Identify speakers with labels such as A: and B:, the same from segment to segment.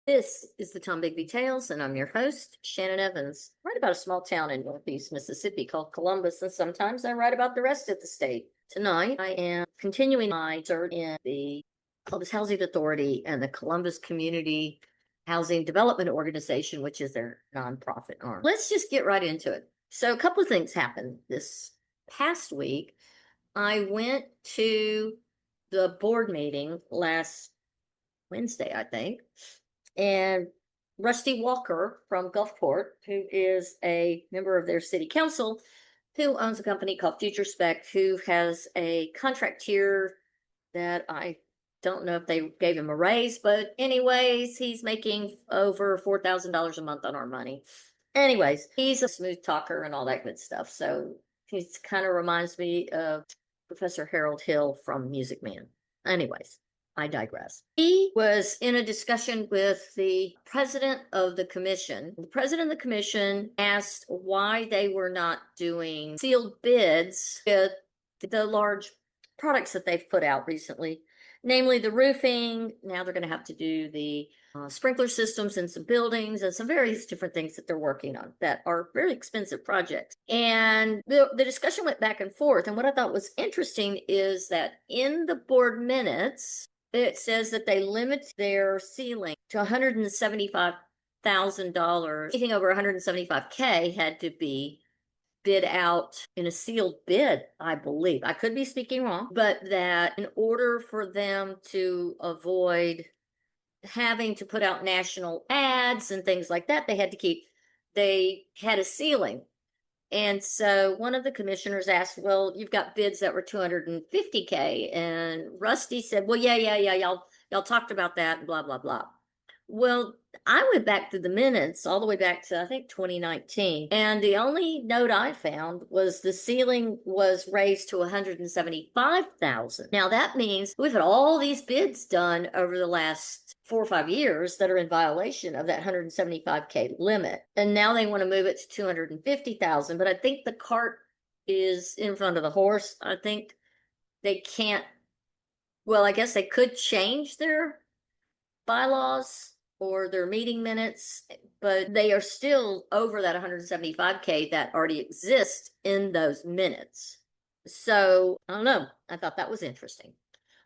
A: This is the Tom Bigby Tales, and I'm your host, Shannon Evans. I write about a small town in Northeast Mississippi called Columbus, and sometimes I write about the rest of the state. Tonight, I am continuing my search in the Columbus Housing Authority and the Columbus Community Housing Development Organization, which is their nonprofit arm. Let's just get right into it. So, a couple of things happened this past week. I went to the board meeting last Wednesday, I think. And Rusty Walker from Gulfport, who is a member of their city council, who owns a company called Future Spec, who has a contract here that I don't know if they gave him a raise, but anyways, he's making over $4,000 a month on our money. Anyways, he's a smooth talker and all that good stuff. So he kind of reminds me of Professor Harold Hill from Music Man. Anyways, I digress. He was in a discussion with the president of the commission. The president of the commission asked why they were not doing sealed bids with the large products that they've put out recently, namely the roofing. Now they're going to have to do the sprinkler systems in some buildings and some various different things that they're working on that are very expensive projects. And the discussion went back and forth. And what I thought was interesting is that in the board minutes, it says that they limit their ceiling to $175,000. Anything over $175K had to be bid out in a sealed bid, I believe. I could be speaking wrong, but that in order for them to avoid having to put out national ads and things like that, they had a ceiling. And so one of the commissioners asked, well, you've got bids that were $250K. And Rusty said, well, yeah. Y'all talked about that and blah, blah, blah. Well, I went back to the minutes all the way back to, I think, 2019. And the only note I found was the ceiling was raised to $175,000. Now that means we've had all these bids done over the last 4 or 5 years that are in violation of that $175K limit. And now they want to move it to $250,000. But I think the cart is in front of the horse. I think they can't, well, I guess they could change their bylaws or their meeting minutes, but they are still over that $175K that already exists in those minutes. So I don't know. I thought that was interesting.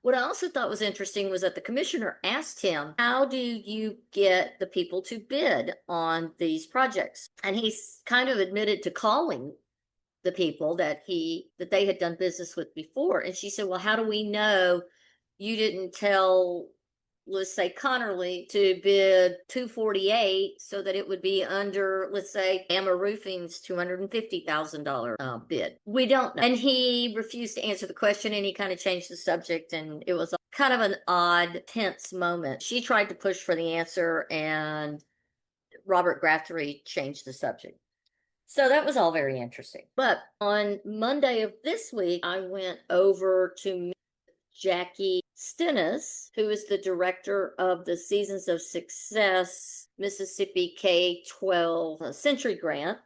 A: What I also thought was interesting was that the commissioner asked him, how do you get the people to bid on these projects? And he's kind of admitted to calling the people that they had done business with before. And she said, well, how do we know you didn't tell, let's say, Connerly to bid $248 so that it would be under, let's say, Gamma Roofing's $250,000 bid? We don't know. And he refused to answer the question, and he kind of changed the subject, and it was kind of an odd, tense moment. She tried to push for the answer, and Robert Greathree changed the subject. So that was all very interesting. But on Monday of this week, I went over to Jackie Stennis, who is the director of the Seasons of Success Mississippi K12 Century Grant.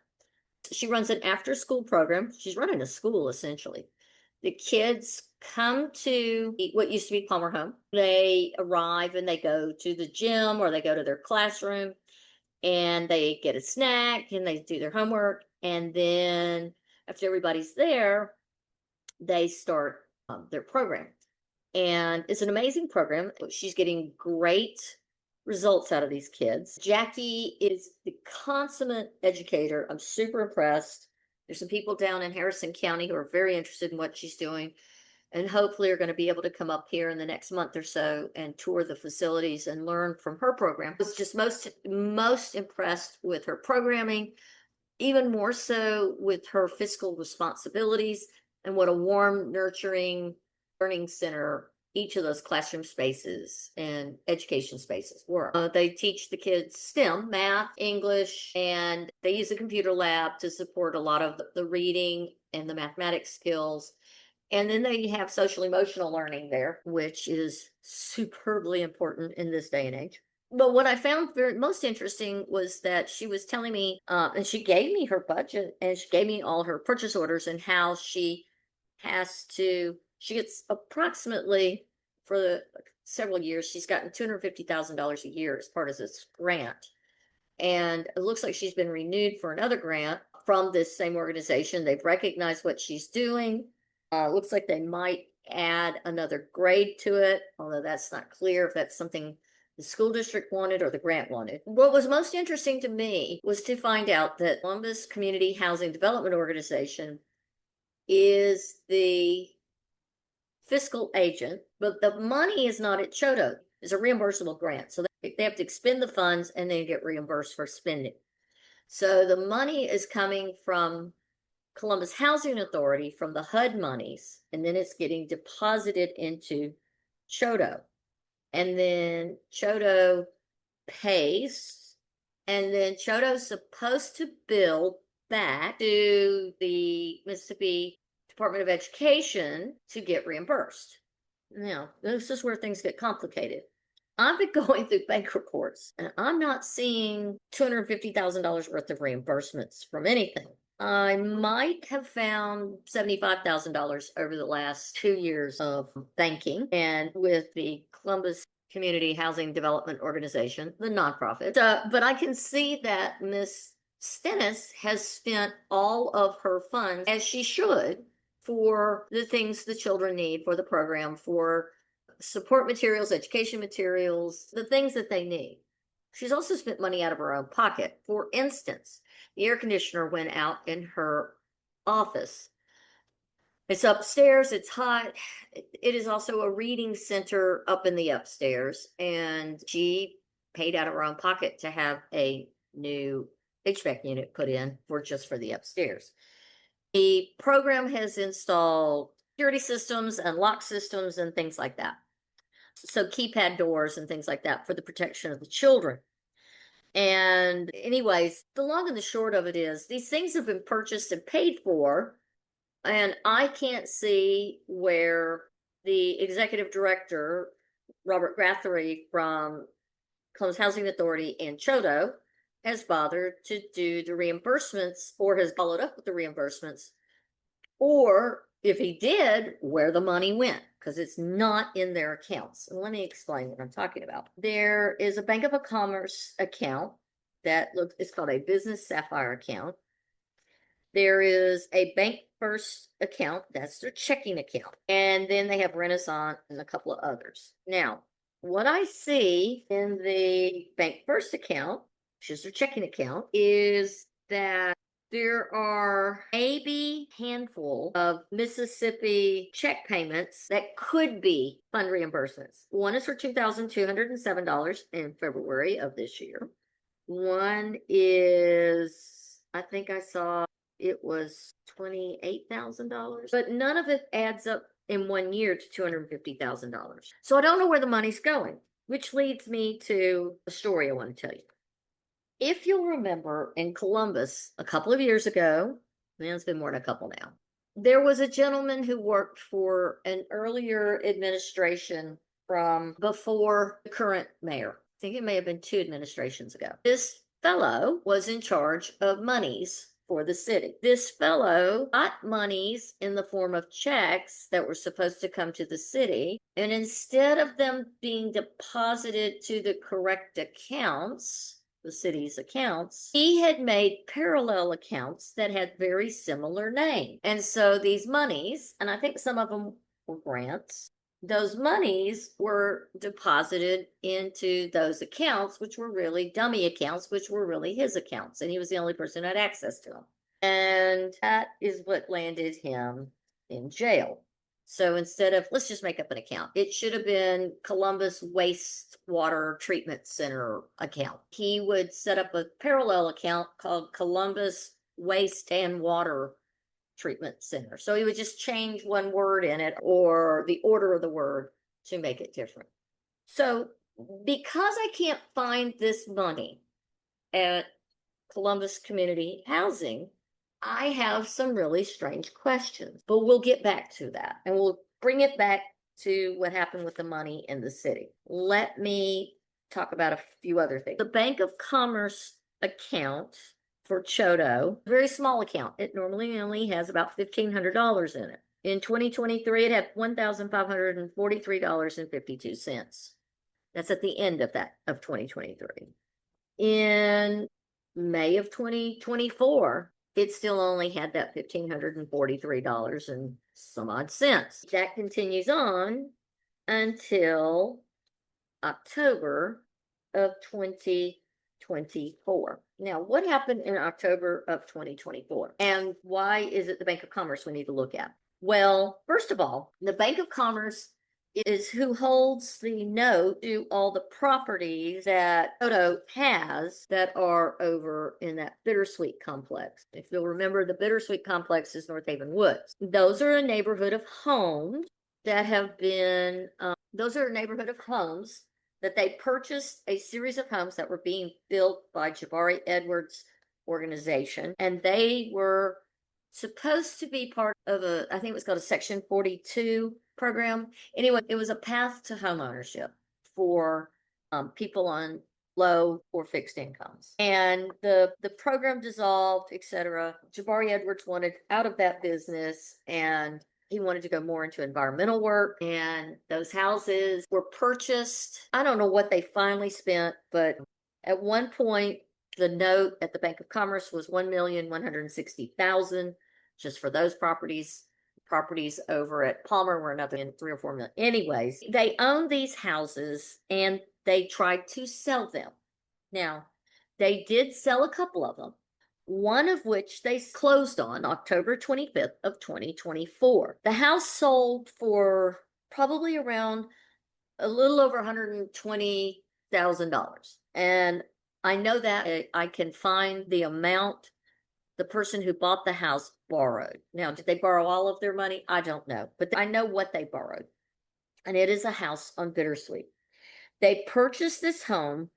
A: She runs an after-school program. She's running a school, essentially. The kids come to what used to be Palmer Home. They arrive and they go to the gym or they go to their classroom and they get a snack and they do their homework. And then after everybody's there, they start their program. And it's an amazing program. She's getting great results out of these kids. Jackie is the consummate educator. I'm super impressed. There's some people down in Harrison County who are very interested in what she's doing and hopefully are going to be able to come up here in the next month or so and tour the facilities and learn from her program. I was just most impressed with her programming, even more so with her fiscal responsibilities and what a warm, nurturing learning center each of those classroom spaces and education spaces were. They teach the kids STEM, math, English, and they use a computer lab to support a lot of the reading and the mathematics skills. And then they have social emotional learning there, which is superbly important in this day and age. But what I found most interesting was that she was telling me, and she gave me her budget and she gave me all her purchase orders and how she gets approximately for several years, she's gotten $250,000 a year as part of this grant. And it looks like she's been renewed for another grant from this same organization. They've recognized what she's doing. Looks like they might add another grade to it, although that's not clear if that's something the school district wanted or the grant wanted. What was most interesting to me was to find out that Columbus Community Housing Development Organization is the fiscal agent, but the money is not at CHDO. It's a reimbursable grant. So they have to expend the funds and then get reimbursed for spending. So the money is coming from Columbus Housing Authority from the HUD monies, and then it's getting deposited into CHDO. And then CHDO pays, and then CHDO is supposed to bill back to the Mississippi Department of Education to get reimbursed. Now, this is where things get complicated. I've been going through bank reports, and I'm not seeing $250,000 worth of reimbursements from anything. I might have found $75,000 over the last 2 years of banking, and with the Columbus Community Housing Development Organization, the nonprofit. But I can see that Miss Stennis has spent all of her funds, as she should, for the things the children need for the program, for support materials, education materials, the things that they need. She's also spent money out of her own pocket. For instance, the air conditioner went out in her office. It's upstairs, it's hot. It is also a reading center up in the upstairs, and she paid out of her own pocket to have a new HVAC unit put in for just for the upstairs. The program has installed security systems and lock systems and things like that. So keypad doors and things like that for the protection of the children. And anyways, the long and the short of it is these things have been purchased and paid for, and I can't see where the executive director, Robert Greathree from Columbus Housing Authority and CHDO, has bothered to do the reimbursements or has followed up with the reimbursements, or if he did, where the money went, because it's not in their accounts. And let me explain what I'm talking about. There is a Bank of Commerce account that looks, it's called a Business Sapphire account. There is a Bank First account, that's their checking account. And then they have Renaissance and a couple of others. Now, what I see in the Bank First account, which is their checking account, is that there are maybe a handful of Mississippi check payments that could be fund reimbursements. One is for $2,207 in February of this year. One is, I think I saw it was $28,000, but none of it adds up in 1 year to $250,000. So I don't know where the money's going, which leads me to a story I want to tell you. If you'll remember, in Columbus a couple of years ago, man, it's been more than a couple now, there was a gentleman who worked for an earlier administration from before the current mayor. I think it may have been 2 administrations ago. This fellow was in charge of monies for the city. This fellow got monies in the form of checks that were supposed to come to the city, and instead of them being deposited to the correct accounts, the city's accounts, he had made parallel accounts that had very similar names. And so these monies, and I think some of them were grants, those monies were deposited into those accounts, which were really dummy accounts, which were really his accounts. And he was the only person who had access to them. And that is what landed him in jail. So instead of, let's just make up an account, it should have been Columbus Wastewater Treatment Center account. He would set up a parallel account called Columbus Waste and Water Treatment Center. So he would just change one word in it or the order of the word to make it different. So because I can't find this money at Columbus Community Housing, I have some really strange questions, but we'll get back to that and we'll bring it back to what happened with the money in the city. Let me talk about a few other things. The Bank of Commerce account for CHDO, very small account. It normally only has about $1,500 in it. In 2023, it had $1,543.52. That's at the end of 2023. In May of 2024, it still only had that $1,543 and some odd cents. That continues on until October of 2024. Now, what happened in October of 2024? And why is it the Bank of Commerce we need to look at? Well, first of all, the Bank of Commerce is who holds the note to all the properties that CCHDO has that are over in that Bittersweet complex. If you'll remember, the Bittersweet complex is North Haven Woods. Those are a neighborhood of homes that have been, that they purchased a series of homes that were being built by Jabari Edwards' organization, and they were supposed to be part of I think it was called a Section 42 program. Anyway, it was a path to homeownership for people on low or fixed incomes. And the program dissolved, etc. Jabari Edwards wanted out of that business, and he wanted to go more into environmental work, and those houses were purchased. I don't know what they finally spent, but at one point, the note at the Bank of Commerce was $1,160,000 just for those properties. Properties over at Palmer were another in 3 or 4 million. Anyways, they owned these houses and they tried to sell them. Now, they did sell a couple of them, one of which they closed on October 25th of 2024. The house sold for probably around a little over $120,000. And I know that I can find the amount the person who bought the house borrowed. Now, did they borrow all of their money? I don't know, but I know what they borrowed. And it is a house on Bittersweet. They purchased this home.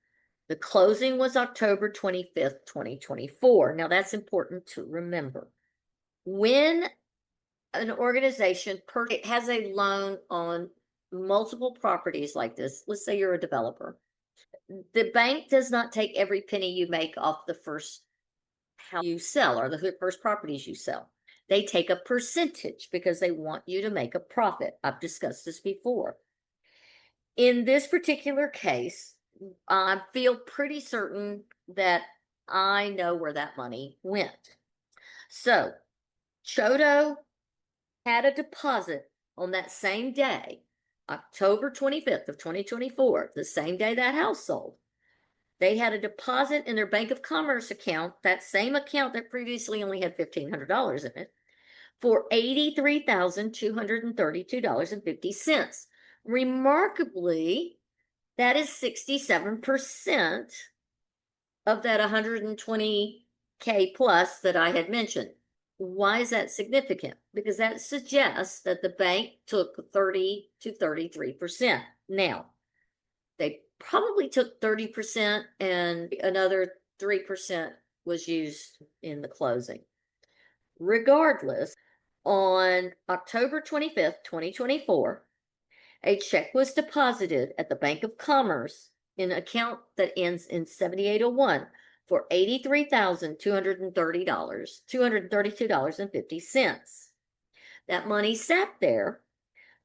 A: The closing was October 25th, 2024. Now, that's important to remember. When an organization has a loan on multiple properties like this, let's say you're a developer, the bank does not take every penny you make off the first house you sell or the first properties you sell. They take a percentage because they want you to make a profit. I've discussed this before. In this particular case, I feel pretty certain that I know where that money went. So, CCHDO had a deposit on that same day, October 25th of 2024, the same day that house sold. They had a deposit in their Bank of Commerce account, that same account that previously only had $1,500 in it, for $83,232.50. Remarkably, that is 67% of that 120K plus that I had mentioned. Why is that significant? Because that suggests that the bank took 30 to 33%. Now, they probably took 30% and another 3% was used in the closing. Regardless, on October 25th, 2024, a check was deposited at the Bank of Commerce in an account that ends in 7801 for $83,232.50. That money sat there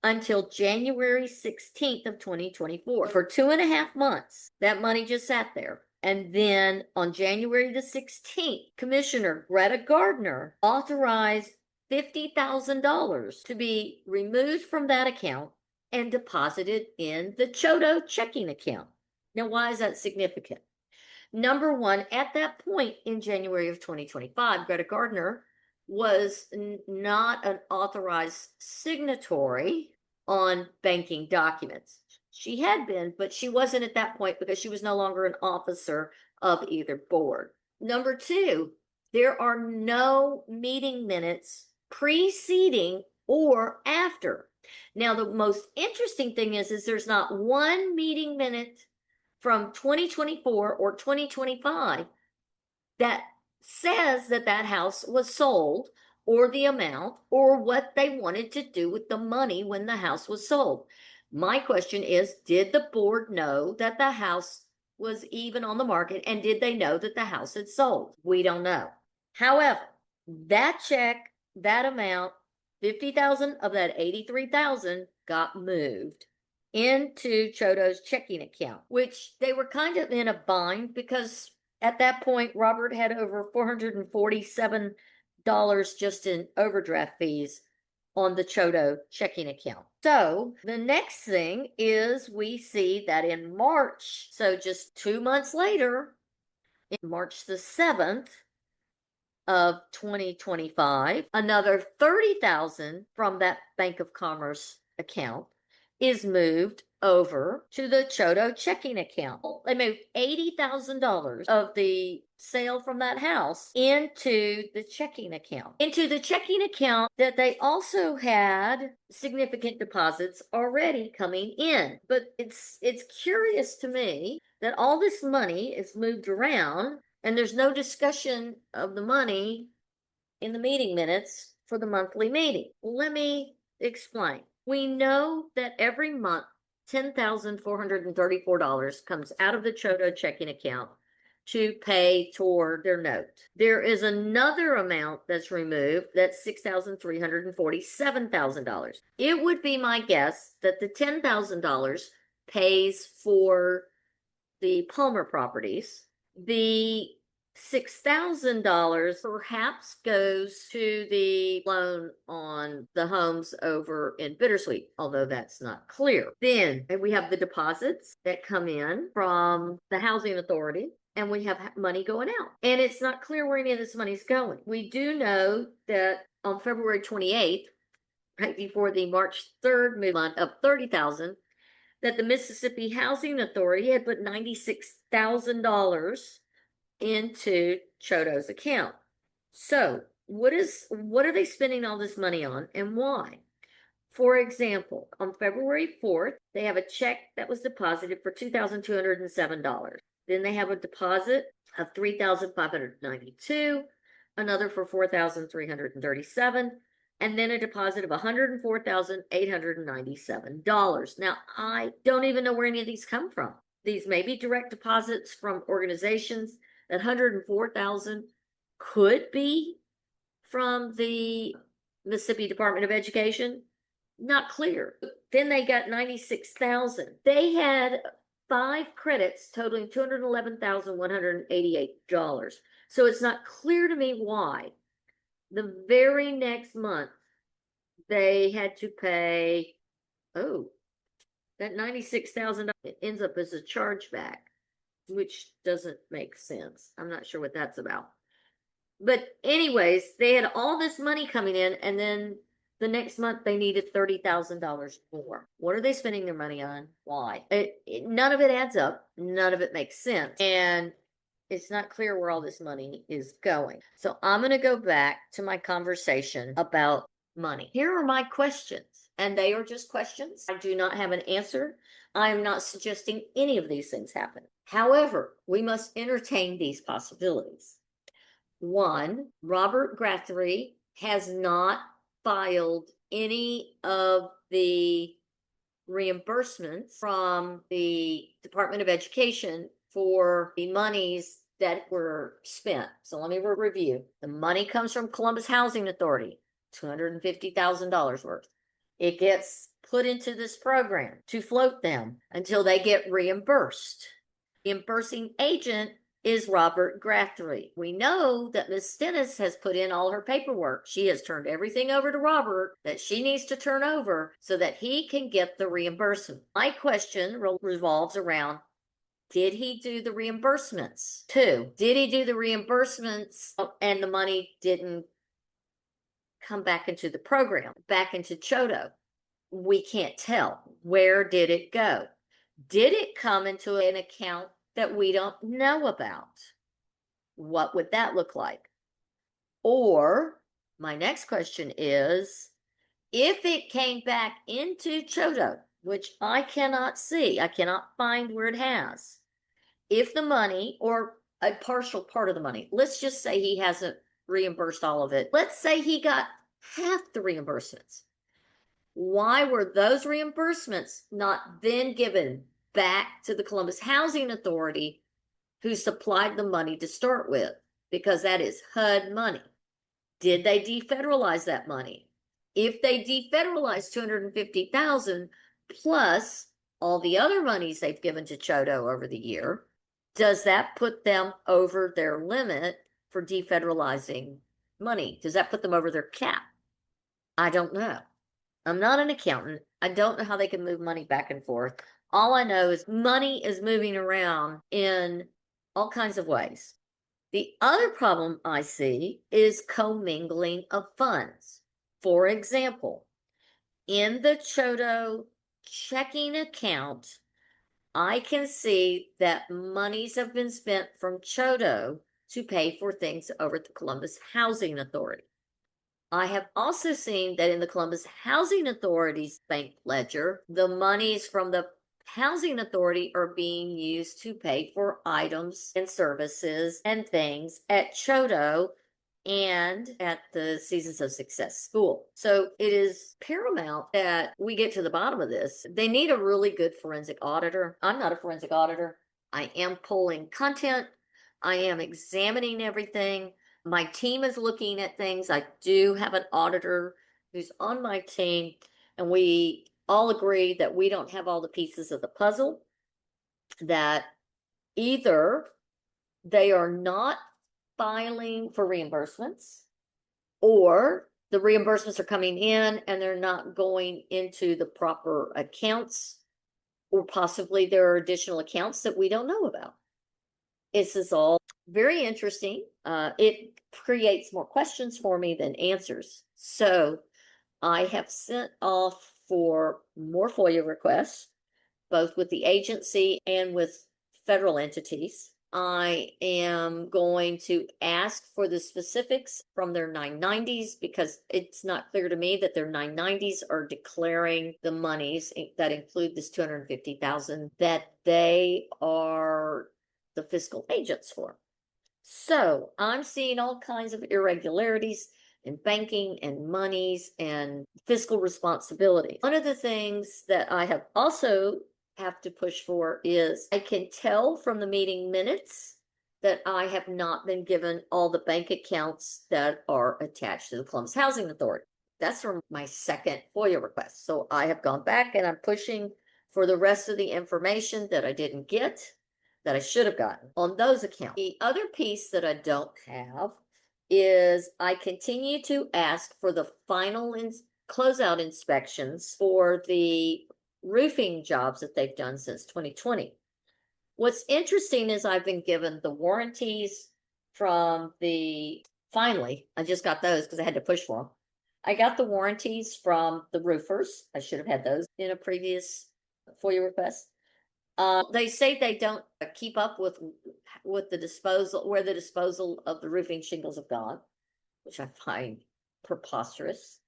A: until January 16th of 2024. For 2.5 months, that money just sat there. And then on January the 16th, Commissioner Greta Gardner authorized $50,000 to be removed from that account and deposited in the CCHDO checking account. Now, why is that significant? Number one, at that point in January of 2025, Greta Gardner was not an authorized signatory on banking documents. She had been, but she wasn't at that point because she was no longer an officer of either board. Number two, there are no meeting minutes preceding or after. Now, the most interesting thing is there's not one meeting minute from 2024 or 2025 that says that that house was sold or the amount or what they wanted to do with the money when the house was sold. My question is, did the board know that the house was even on the market, and did they know that the house had sold? We don't know. However, that check, that amount 50,000 of that 83,000 got moved into Chodo's checking account, which they were kind of in a bind because at that point, Robert had over $447 just in overdraft fees on the Chodo checking account. So the next thing is we see that in March, so just 2 months later, in March the 7th of 2025, another 30,000 from that Bank of Commerce account is moved over to the Chodo checking account. They moved $80,000 of the sale from that house into the checking account. Into the checking account that they also had significant deposits already coming in. But it's curious to me that all this money is moved around and there's no discussion of the money in the meeting minutes for the monthly meeting. Let me explain. We know that every month, $10,434 comes out of the Chodo checking account to pay toward their note. There is another amount that's removed that's $6,347,000. It would be my guess that the $10,000 pays for the Palmer properties. The $6,000 perhaps goes to the loan on the homes over in Bittersweet, although that's not clear. Then we have the deposits that come in from the housing authority, and we have money going out. And it's not clear where any of this money's going. We do know that on February 28th, right before the March 3rd movement of 30,000, that the Mississippi Housing Authority had put $96,000 into Chodo's account. So what are they spending all this money on and why? For example, on February 4th, they have a check that was deposited for $2,207. Then they have a deposit of $3,592, another for $4,337, and then a deposit of $104,897. Now, I don't even know where any of these come from. These may be direct deposits from organizations. That $104,000 could be from the Mississippi Department of Education. Not clear. Then they got $96,000. They had 5 credits totaling $211,188. So it's not clear to me why the very next month they had to pay, that $96,000 ends up as a chargeback, which doesn't make sense. I'm not sure what that's about. But anyways, they had all this money coming in, and then the next month they needed $30,000 more. What are they spending their money on? Why? None of it adds up. None of it makes sense. And it's not clear where all this money is going. So I'm going to go back to my conversation about money. Here are my questions, and they are just questions. I do not have an answer. I am not suggesting any of these things happen. However, we must entertain these possibilities. 1, Robert Greathree has not filed any of the reimbursements from the Department of Education for the monies that were spent. So let me review. The money comes from Columbus Housing Authority, $250,000 worth. It gets put into this program to float them until they get reimbursed. The reimbursing agent is Robert Greathree. We know that Ms. Stennis has put in all her paperwork. She has turned everything over to Robert that she needs to turn over so that he can get the reimbursement. My question revolves around, did he do the reimbursements? 2, did he do the reimbursements and the money didn't come back into the program, back into Chodo? We can't tell. Where did it go? Did it come into an account that we don't know about? What would that look like? Or my next question is, if it came back into Chodo, which I cannot see, I cannot find where it has, if the money or a partial part of the money, let's just say he hasn't reimbursed all of it. Let's say he got half the reimbursements. Why were those reimbursements not then given back to the Columbus Housing Authority, who supplied the money to start with? Because that is HUD money. Did they defederalize that money? If they defederalize 250,000 plus all the other monies they've given to Chodo over the year, does that put them over their limit for defederalizing money? Does that put them over their cap? I don't know. I'm not an accountant. I don't know how they can move money back and forth. All I know is money is moving around in all kinds of ways. The other problem I see is commingling of funds. For example, in the Chodo checking account, I can see that monies have been spent from Chodo to pay for things over at the Columbus Housing Authority. I have also seen that in the Columbus Housing Authority's bank ledger, the monies from the Housing Authority are being used to pay for items and services and things at Chodo and at the Seasons of Success School. So it is paramount that we get to the bottom of this. They need a really good forensic auditor. I'm not a forensic auditor. I am pulling content. I am examining everything. My team is looking at things. I do have an auditor who's on my team, and we all agree that we don't have all the pieces of the puzzle, that either they are not filing for reimbursements, or the reimbursements are coming in and they're not going into the proper accounts, or possibly there are additional accounts that we don't know about. This is all very interesting. It creates more questions for me than answers. So I have sent off for more FOIA requests, both with the agency and with federal entities. I am going to ask for the specifics from their 990s, because it's not clear to me that their 990s are declaring the monies that include this 250,000 that they are the fiscal agents for. So I'm seeing all kinds of irregularities in banking and monies and fiscal responsibility. One of the things that I have also have to push for is I can tell from the meeting minutes that I have not been given all the bank accounts that are attached to the Columbus Housing Authority. That's from my second FOIA request. So I have gone back and I'm pushing for the rest of the information that I didn't get, that I should have gotten on those accounts. The other piece that I don't have is I continue to ask for the final closeout inspections for the roofing jobs that they've done since 2020. What's interesting is I've been given the warranties from finally, I just got those because I had to push for them. I got the warranties from the roofers. I should have had those in a previous FOIA request. They say they don't keep up with the disposal, where the disposal of the roofing shingles have gone, which I find preposterous.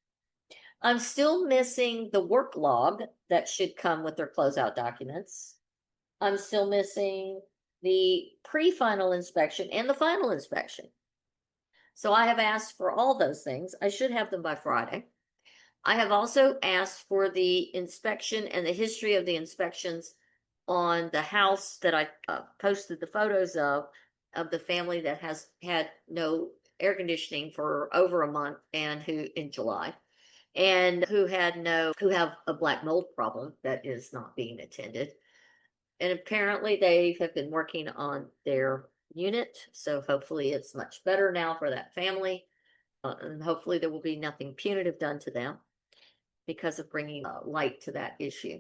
A: I'm still missing the work log that should come with their closeout documents. I'm still missing the pre-final inspection and the final inspection. So I have asked for all those things. I should have them by Friday. I have also asked for the inspection and the history of the inspections on the house that I posted the photos of the family that has had no air conditioning for over a month, and who in July, and who have a black mold problem that is not being attended. And apparently they have been working on their unit, so hopefully it's much better now for that family, and hopefully there will be nothing punitive done to them because of bringing light to that issue.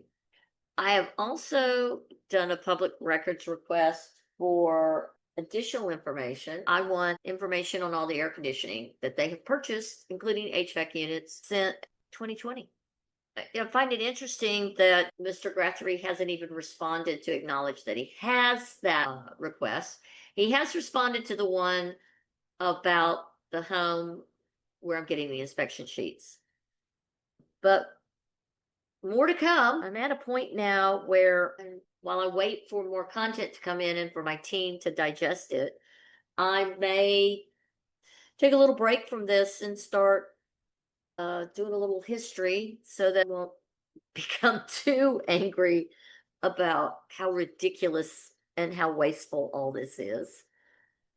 A: I have also done a public records request for additional information. I want information on all the air conditioning that they have purchased, including HVAC units, since 2020. I find it interesting that Mr. Greathree hasn't even responded to acknowledge that he has that request. He has responded to the one about the home where I'm getting the inspection sheets. But more to come. I'm at a point now where, while I wait for more content to come in and for my team to digest it, I may take a little break from this and start doing a little history so that I won't become too angry about how ridiculous and how wasteful all this is.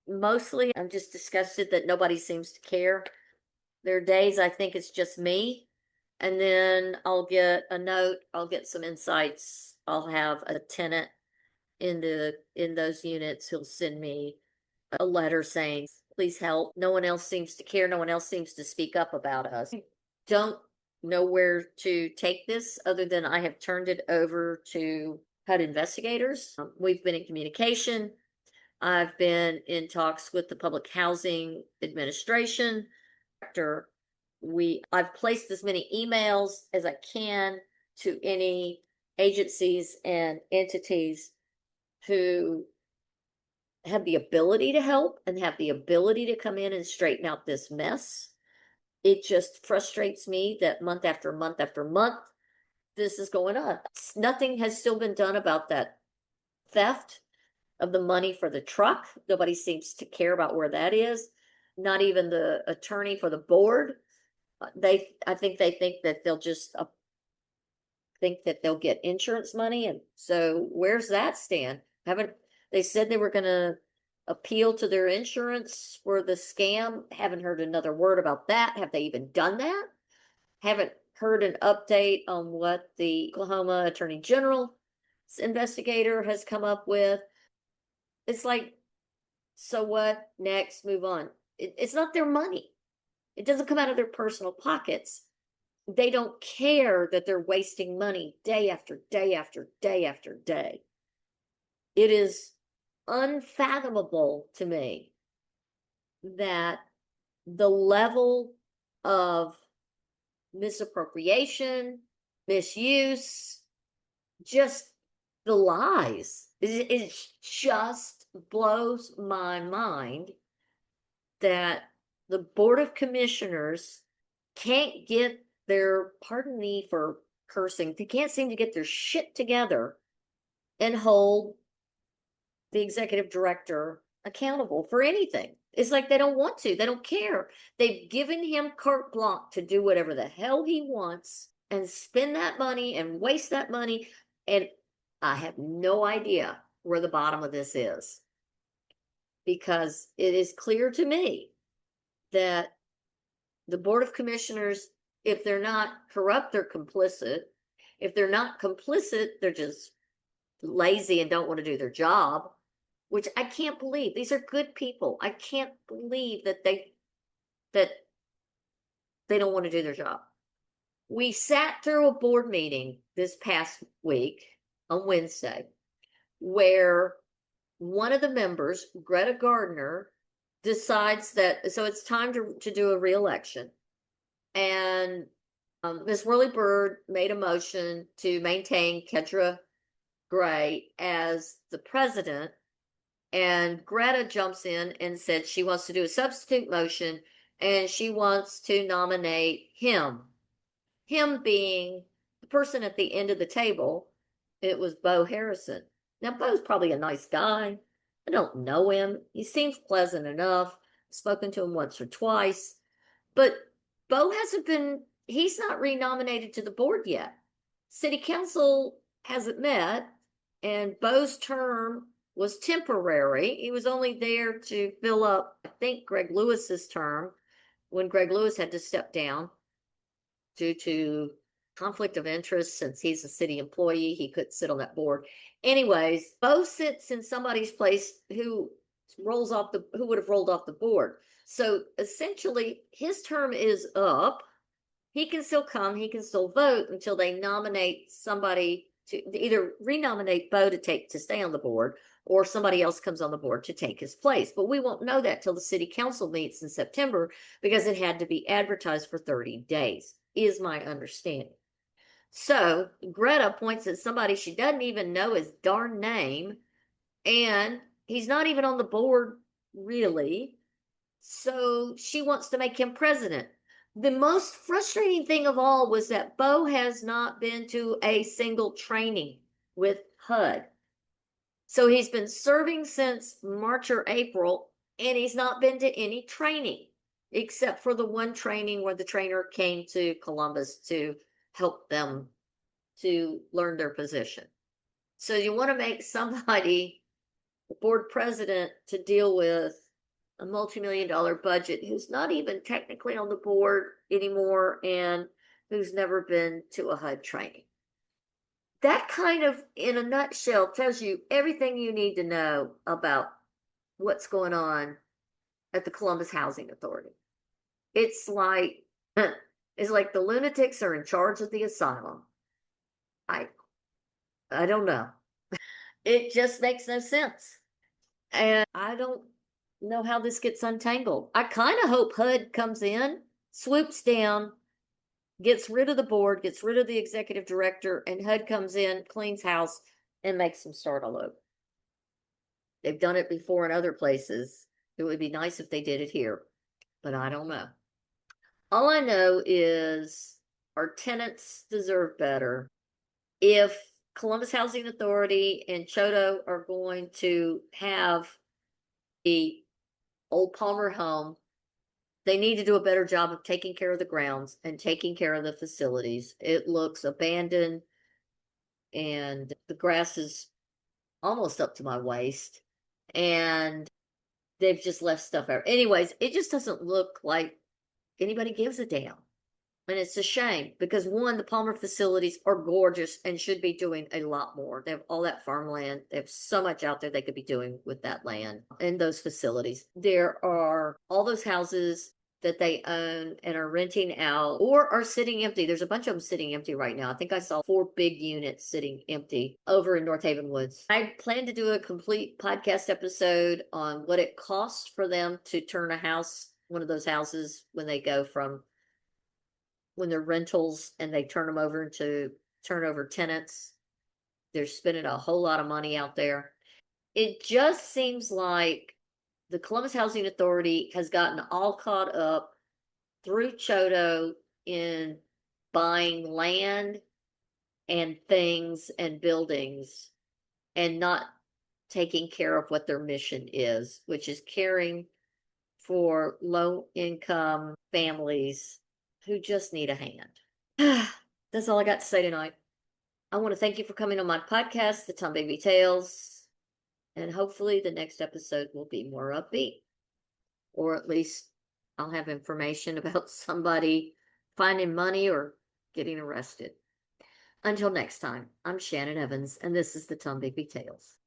A: Mostly, I'm just disgusted that nobody seems to care. There are days I think it's just me, And then I'll get a note, I'll get some insights. I'll have a tenant in those units who'll send me a letter saying, please help. No one else seems to care. No one else seems to speak up about us. Don't know where to take this other than I have turned it over to HUD investigators. We've been in communication. I've been in talks with the Public Housing Administration. I've placed as many emails as I can to any agencies and entities who have the ability to help and have the ability to come in and straighten out this mess. It just frustrates me that month after month after month, this is going on. Nothing has still been done about that theft of the money for the truck. Nobody seems to care about where that is. Not even the attorney for the board. I think they think that they'll just think that they'll get insurance money. And so where's that stand? Haven't they said they were going to appeal to their insurance for the scam? Haven't heard another word about that. Have they even done that? Haven't heard an update on what the Oklahoma Attorney General's investigator has come up with. It's like, so what? Next, move on. It's not their money. It doesn't come out of their personal pockets. They don't care that they're wasting money day after day after day after day. It is unfathomable to me that the level of misappropriation, misuse, just the lies. It just blows my mind that the Board of Commissioners can't get their, pardon me for cursing, they can't seem to get their shit together and hold the executive director accountable for anything. It's like they don't want to, they don't care. They've given him carte blanche to do whatever the hell he wants and spend that money and waste that money. And I have no idea where the bottom of this is, because it is clear to me that the Board of Commissioners, if they're not corrupt, they're complicit. If they're not complicit, they're just lazy and don't want to do their job, which I can't believe. These are good people. I can't believe that they don't want to do their job. We sat through a board meeting this past week on Wednesday where one of the members, Greta Gardner, decides that so it's time to do a re-election. And Ms. Whirly Bird made a motion to maintain Kendra Gray as the president. And Greta jumps in and said she wants to do a substitute motion and she wants to nominate him. Him being the person at the end of the table. It was Bo Harrison. Now, Bo's probably a nice guy. I don't know him. He seems pleasant enough. I've spoken to him once or twice. But Bo he's not renominated to the board yet. City Council hasn't met, and Bo's term was temporary. He was only there to fill up, I think, Greg Lewis's term when Greg Lewis had to step down due to conflict of interest. Since he's a city employee, he couldn't sit on that board. Anyways, Bo sits in somebody's place who would have rolled off the board. So essentially his term is up. He can still come, he can still vote until they nominate somebody to either renominate Bo to stay on the board, or somebody else comes on the board to take his place. But we won't know that till the city council meets in September, because it had to be advertised for 30 days, is my understanding. So Greta points at somebody she doesn't even know his darn name, and he's not even on the board really. So she wants to make him president. The most frustrating thing of all was that Bo has not been to a single training with HUD. So he's been serving since March or April, and he's not been to any training, except for the one training where the trainer came to Columbus to help them to learn their position. So you want to make somebody the board president to deal with a multi-million-dollar budget who's not even technically on the board anymore, and who's never been to a HUD training. That kind of, in a nutshell, tells you everything you need to know about what's going on at the Columbus Housing Authority. It's like it's like the lunatics are in charge of the asylum. I I don't know. It just makes no sense. And I don't know how this gets untangled. I kind of hope HUD comes in, swoops down, gets rid of the board, gets rid of the executive director, and HUD comes in, cleans house, and makes them start all over. They've done it before in other places. It would be nice if they did it here, but I don't know. All I know is our tenants deserve better. If Columbus Housing Authority and Chodo are going to have the old Palmer home, they need to do a better job of taking care of the grounds and taking care of the facilities. It looks abandoned and the grass is almost up to my waist and they've just left stuff out. Anyways, it just doesn't look like anybody gives a damn. And it's a shame because one, the Palmer facilities are gorgeous and should be doing a lot more. They have all that farmland. They have so much out there they could be doing with that land and those facilities. There are all those houses that they own and are renting out or are sitting empty. There's a bunch of them sitting empty right now. I think I saw 4 big units sitting empty over in North Haven Woods. I plan to do a complete podcast episode on what it costs for them to turn a house, one of those houses, when they go from when they're rentals and they turn them over into turnover tenants. They're spending a whole lot of money out there. It just seems like the Columbus Housing Authority has gotten all caught up through Chodo in buying land and things and buildings and not taking care of what their mission is, which is caring for low income families who just need a hand. That's all I got to say tonight. I want to thank you for coming on my podcast, The Tom Baby Tales, and hopefully the next episode will be more upbeat, or at least I'll have information about somebody finding money or getting arrested. Until next time, I'm Shannon Evans, and this is The Tom Baby Tales.